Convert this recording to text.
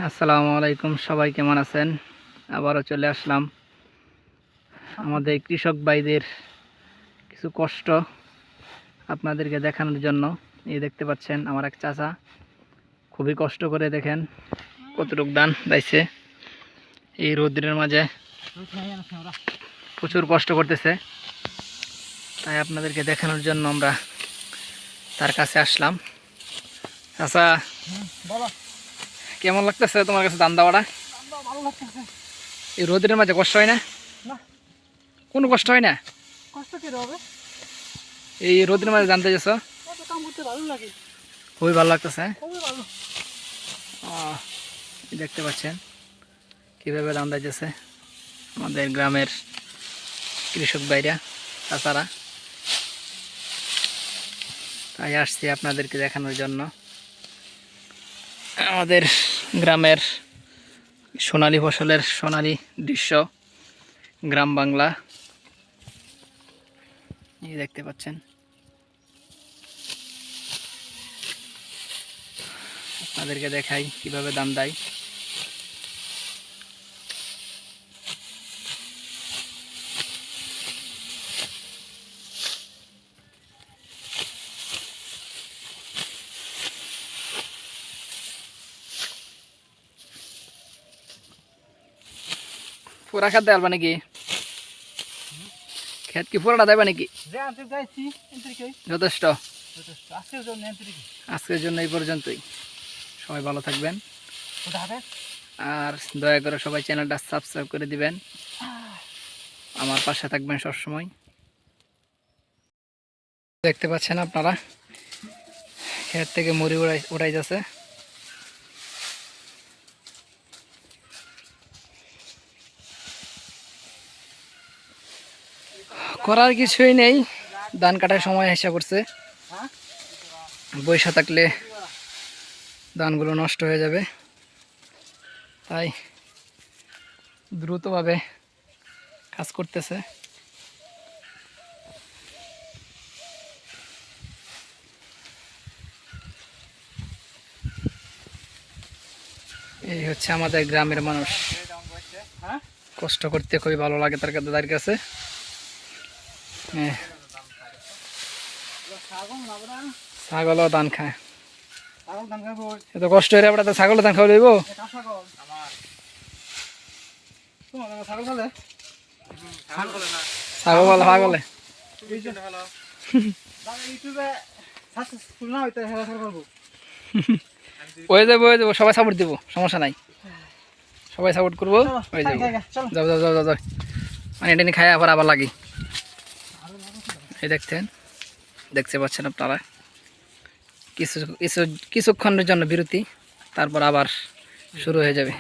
আসসালামু আলাইকুম, সবাই কেমন আছেন? আবারও চলে আসলাম আমাদের কৃষক ভাইদের কিছু কষ্ট আপনাদেরকে দেখানোর জন্য। এই দেখতে পাচ্ছেন আমার এক চাচা খুবই কষ্ট করে, দেখেন কতটুক ধান দাইছে এই রৌদ্রের মাঝে, প্রচুর কষ্ট করতেছে। তাই আপনাদেরকে দেখানোর জন্য আমরা তার কাছে আসলাম। চাচা, কেমন লাগতেছে তোমার কাছে ধান দেওয়াটা? এই রোদের মাঝে কষ্ট হয় না? কোনো কষ্ট হয় না? এই রোদের মাঝে জানতে গেছ, খুবই ভালো লাগতেছে। দেখতে পাচ্ছেন কিভাবে ধান দিতেছে আমাদের গ্রামের কৃষক ভাইরা, তাছাড়া তাই আসছি আপনাদেরকে দেখানোর জন্য আমাদের গ্রামের সোনালী ফসলের সোনালী দৃশ্য, গ্রাম বাংলা। এই দেখতে পাচ্ছেন, আপনাদেরকে দেখাই কিভাবে ধান দেয়। পুরা খাত দেওয়া নাকি? খেত কি পুরাটা দেবে নাকি? যথেষ্ট। আজকের জন্য এই পর্যন্তই। সবাই ভালো থাকবেন, আর দয়া করে সবাই চ্যানেলটা সাবস্ক্রাইব করে দিবেন, আমার পাশে থাকবেন সবসময়। দেখতে পাচ্ছেন আপনারা ক্ষেত থেকে মুড়ি উড়াই যাচ্ছে। করার কিছুই নেই, ধান কাটার সময় এসে পড়ছে। বৈশা থাকলে ধানগুলো নষ্ট হয়ে যাবে, তাই দ্রুতভাবে কাজ করতেছে। এই হচ্ছে আমাদের গ্রামের মানুষ, কষ্ট করতে খুবই ভালো লাগে তাদের কাছে। ছাগলও ধান খায়, এত কষ্ট হয়ে আপনার ছাগল ধান খাওয়া লইব। ছাগল ভালো ছাগলে হয়ে যাবো, হয়ে যাবো, সবাই সাপোর্ট দিব, সমস্যা নাই, সবাই সাপোর্ট করবো, হয়ে যাবো। যাও যাও যাও যাও, মানে এটা নিয়ে খাই আবার লাগি। এই দেখতে পাচ্ছেন আপনারা, কিছুক্ষণের জন্য বিরতি, তারপর আবার শুরু হয়ে যাবে।